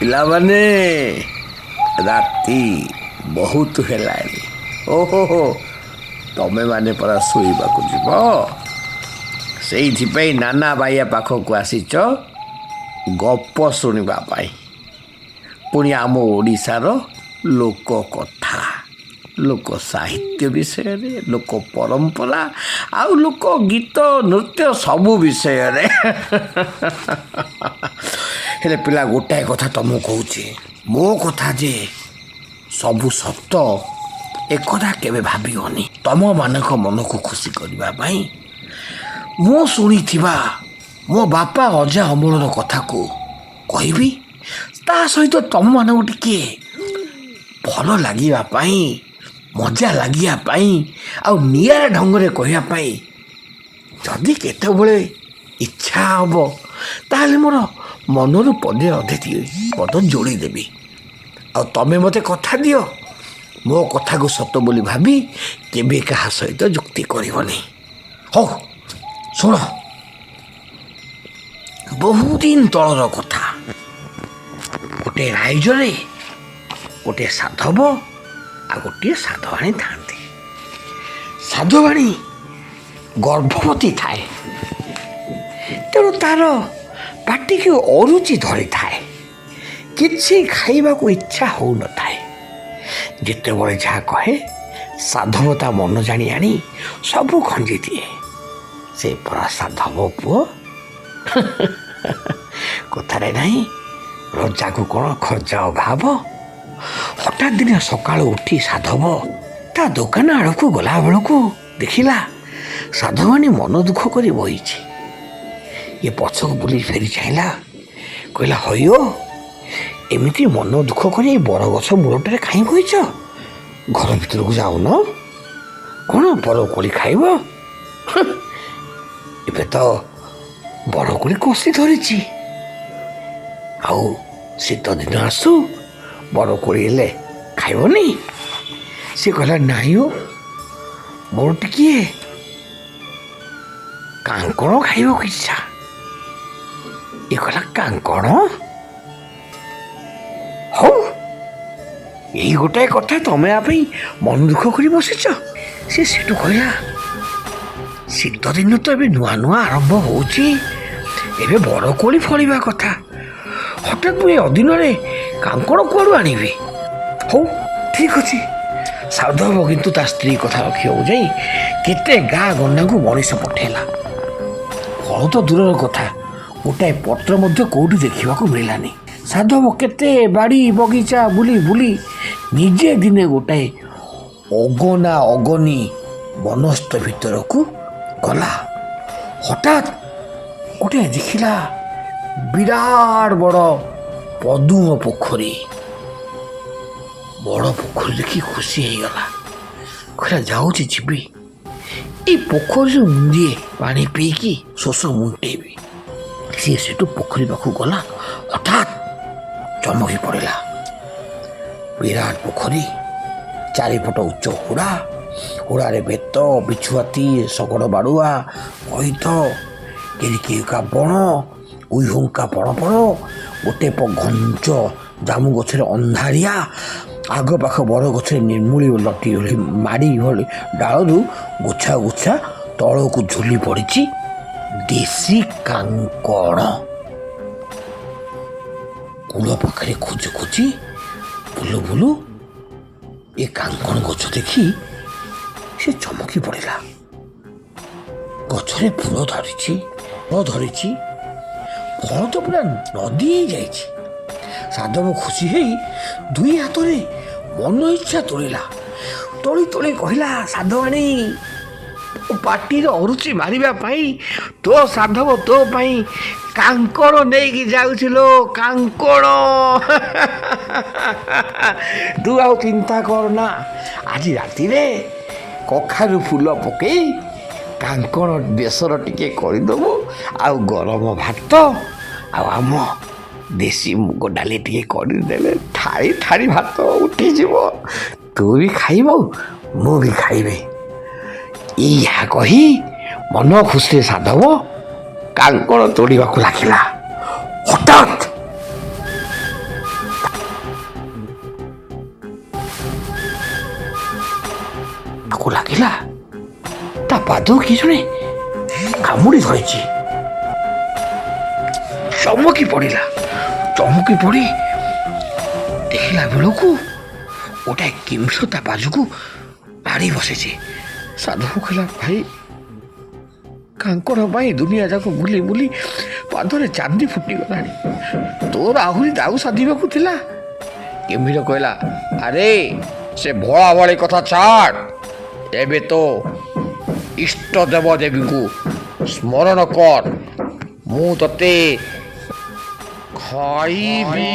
ପିଲାମାନେ ରାତି ବହୁତ ହେଲାଣି। ଓହୋ ତମେ ମାନେ ପରା ଶୋଇବାକୁ ଯିବ, ସେଇଥିପାଇଁ ନାନା ବାଇଆ ପାଖକୁ ଆସିଛ ଗପ ଶୁଣିବା ପାଇଁ। ପୁଣି ଆମ ଓଡ଼ିଶାର ଲୋକ କଥା, ଲୋକ ସାହିତ୍ୟ ବିଷୟରେ, ଲୋକ ପରମ୍ପରା ଆଉ ଲୋକ ଗୀତ ନୃତ୍ୟ ସବୁ ବିଷୟରେ। ହେଲେ ପିଲା ଗୋଟାଏ କଥା ତମକୁ କହୁଛି, ମୋ କଥା ଯେ ସବୁ ସତ ଏକଥା କେବେ ଭାବିବନି। ତମମାନଙ୍କ ମନକୁ ଖୁସି କରିବା ପାଇଁ ମୁଁ ଶୁଣିଥିବା ମୋ ବାପା ଅଜା ଅମଳର କଥାକୁ କହିବି, ତା ସହିତ ତମମାନଙ୍କୁ ଟିକେ ଭଲ ଲାଗିବା ପାଇଁ, ମଜା ଲାଗିବା ପାଇଁ ଆଉ ନିଆରା ଢଙ୍ଗରେ କହିବା ପାଇଁ ଯଦି କେତେବେଳେ ଇଚ୍ଛା ହେବ ତାହେଲେ ମୋର ମନରୁ ପଦେ ଅଧେ ପଦ ଯୋଡ଼ିଦେବି। ଆଉ ତମେ ମୋତେ କଥା ଦିଅ, ମୋ କଥାକୁ ସତ ବୋଲି ଭାବି କେବେ କାହା ସହିତ ଯୁକ୍ତି କରିବନି। ହଉ ଶୁଣ, ବହୁଦିନ ତଳର କଥା। ଗୋଟିଏ ରାଇଜରେ ଗୋଟିଏ ସାଧବ ଆଉ ଗୋଟିଏ ସାଧବାଣୀ ଥାନ୍ତି। ସାଧବାଣୀ ଗର୍ଭବତୀ ଥାଏ, ତେଣୁ ତାର ପାଟିକୁ ଅରୁଚି ଧରିଥାଏ, କିଛି ଖାଇବାକୁ ଇଚ୍ଛା ହେଉନଥାଏ। ଯେତେବେଳେ ଯାହା କହେ ସାଧବ ତା ମନ ଜାଣି ଆଣି ସବୁ ଖଞ୍ଜି ଦିଏ। ସେ ପରା ସାଧବ ପୁଅ। କଥାରେ ନାହିଁ, ରଜାକୁ କ'ଣ ଖର୍ଚ୍ଚ ଅଭାବ। ହଠାତ୍ ଦିନେ ସକାଳୁ ଉଠି ସାଧବ ତା ଦୋକାନ ଆଡ଼କୁ ଗଲାବେଳକୁ ଦେଖିଲା ସାଧବାଣୀ ମନ ଦୁଃଖ କରି ବହିଛି। ଏ ପଛକୁ ବୁଲି ଫେରି ଚାହିଁଲା, କହିଲା ହଇଓ, ଏମିତି ମନ ଦୁଃଖ କରି ବରଗଛ ମୂଳଟାରେ କାହିଁ ବହିଛ? ଘର ଭିତରକୁ ଯାଉନ, କ'ଣ ବରକୋଳି ଖାଇବ? ଏବେ ତ ବରକୋଳି କଷି ଧରିଛି, ଆଉ ଶୀତ ଦିନ ଆସୁ ବରକୋଳି ହେଲେ ଖାଇବନି? ସେ କହିଲା ନାଇଁ ଓ, ମୋର ଟିକିଏ କାଙ୍କଣ ଖାଇବାକୁ ଇଚ୍ଛା। ଏ କହିଲା କାଙ୍କଣ? ହଉ, ଏଇ ଗୋଟାଏ କଥା ତମେ ଆ ପାଇଁ ମନ ଦୁଃଖ କରି ବସିଛ? ସେ ସେଠୁ କହିଲା, ଶୀତ ଦିନ ତ ଏବେ ନୂଆ ନୂଆ ଆରମ୍ଭ ହେଉଛି, ଏବେ ବରକୋଳି ଫଳିବା କଥା, ହଠାତ୍ ମୁଁ ଏ ଅଦିନରେ କାଙ୍କଣ କୁଆଡ଼ୁ ଆଣିବି? ହଉ ଠିକ୍ ଅଛି। ସାଧବ କିନ୍ତୁ ତା ସ୍ତ୍ରୀ କଥା ରଖିବାକୁ ଯାଇ କେତେ ଗାଁ ଗଣ୍ଡାକୁ ମଣିଷ ପଠେଇଲା। ଫଳ ତ ଦୂରର କଥା, ଗୋଟାଏ ପତ୍ର ମଧ୍ୟ କେଉଁଠି ଦେଖିବାକୁ ମିଳିଲାନି। ସାଧବ କେତେ ବାଡ଼ି ବଗିଚା ବୁଲି ବୁଲି ନିଜେ ଦିନେ ଗୋଟାଏ ଅଗନା ଅଗନି ବନସ୍ଥ ଭିତରକୁ ଗଲା। ହଠାତ୍ ଗୋଟିଏ ଦେଖିଲା ବିରାଟ ବଡ଼ ପଦୁମ ପୋଖରୀ। ବଡ଼ ପୋଖରୀ ଦେଖି ଖୁସି ହେଇଗଲା, କହିଲା ଯାଉଛି ଯିବି, ଏଇ ପୋଖରୀରୁ ମୁଣ୍ଡିଏ ପାଣି ପିଇକି ଶୋଷ ମୁଣ୍ଟେଇବି। ସିଏ ସେଠୁ ପୋଖରୀ ପାଖକୁ ଗଲା। ହଠାତ୍ ଚମକି ପଡ଼ିଲା, ବିରାଟ ପୋଖରୀ, ଚାରିପଟ ଉଚ୍ଚ ହୁଡ଼ା, ହୁଡ଼ାରେ ବେତ, ବିଛୁଆତି, ଶଗଡ଼ ବାଡ଼ୁଆ, କଇଥ, କିରିକିରିକା ବଣ, ଉଇହୁଙ୍କା ପଣ ପଣ, ଗୋଟେ ଘଞ୍ଚ ଜାମୁ ଗଛରେ ଅନ୍ଧାରିଆ, ଆଗ ପାଖ ବର ଗଛରେ ନିର୍ମୂଳି ଲଟି ମାଡ଼ି ଭଳି ଡାଳରୁ ଗୁଚ୍ଛା ଗୁଚ୍ଛା ତଳକୁ ଝୁଲି ପଡ଼ିଛି ଦେଶୀ କାଙ୍କଣ। କୂଳ ପାଖରେ ଖୋଜି ଖୋଜି ବୁଲୁ ବୁଲୁ ଏ କାଙ୍କଣ ଗଛ ଦେଖି ସେ ଚମକି ପଡ଼ିଲା। ଗଛରେ ଫୁଲ ଧରିଛି, ଫଳ ତ ପୁରା ନଦୀ ହେଇଯାଇଛି। ସାଧବ ଖୁସି ହେଇ ଦୁଇ ହାତରେ ମନ ଇଚ୍ଛା ତୋଳିଲା। ତୋଳି ତୋଳି କହିଲା, ସାଧବାଣୀ, ପାଟିର ଅରୁଚି ମାରିବା ପାଇଁ ତୋ ସାଧବ ତୋ ପାଇଁ କାଙ୍କଣ ନେଇକି ଯାଉଥିଲ, କାଙ୍କଣ। ତୁ ଆଉ ଚିନ୍ତା କରନା, ଆଜି ରାତିରେ କଖାରୁ ଫୁଲ ପକେଇ କାଙ୍କଣ ବେସର ଟିକେ କରିଦେବୁ, ଆଉ ଗରମ ଭାତ ଆଉ ଆମ ଦେଶୀ ମୁଗ ଡାଲି ଟିକେ କରିଦେଲେ ଥାଳି ଥାଳି ଭାତ ଉଠିଯିବ। ତୁ ବି ଖାଇବ, ମୁଁ ବି ଖାଇବି। ଏଇଆ କହି ମନ ଖୁସିରେ ସାଧବ କାଙ୍କଣ ତୋଳିବାକୁ ଲାଗିଲା। ହଠାତ୍ ତାକୁ ଲାଗିଲା ତା ପାଦ କିଏ ଜଣେ କାମୁଡ଼ି ଧରିଛି। ଚମକି ପଡ଼ି ଦେଖିଲା ବେଳକୁ ଗୋଟାଏ କିମ୍ସ ତା ବାଜୁକୁ ମାଡ଼ି ବସିଛି। ସାଧୁ କହିଲା, ଭାଇ କାଙ୍କଡ଼ ପାଇଁ ଦୁନିଆ ଯାକ ବୁଲି ବୁଲି ପାଦରେ ଚାନ୍ଦି ଫୁଟିଗଲାଣି, ତୋର ଆହୁରି ଦାଉ ସାଧିବାକୁ ଥିଲା। କିମ୍ଭୀର କହିଲା, ଆରେ ସେ ଭଳା ଭଳି କଥା ଛାଡ଼, ଏବେ ତ ଇଷ୍ଟ ଦେବ ଦେବୀଙ୍କୁ ସ୍ମରଣ କର, ମୁଁ ତତେ ଖାଇବି।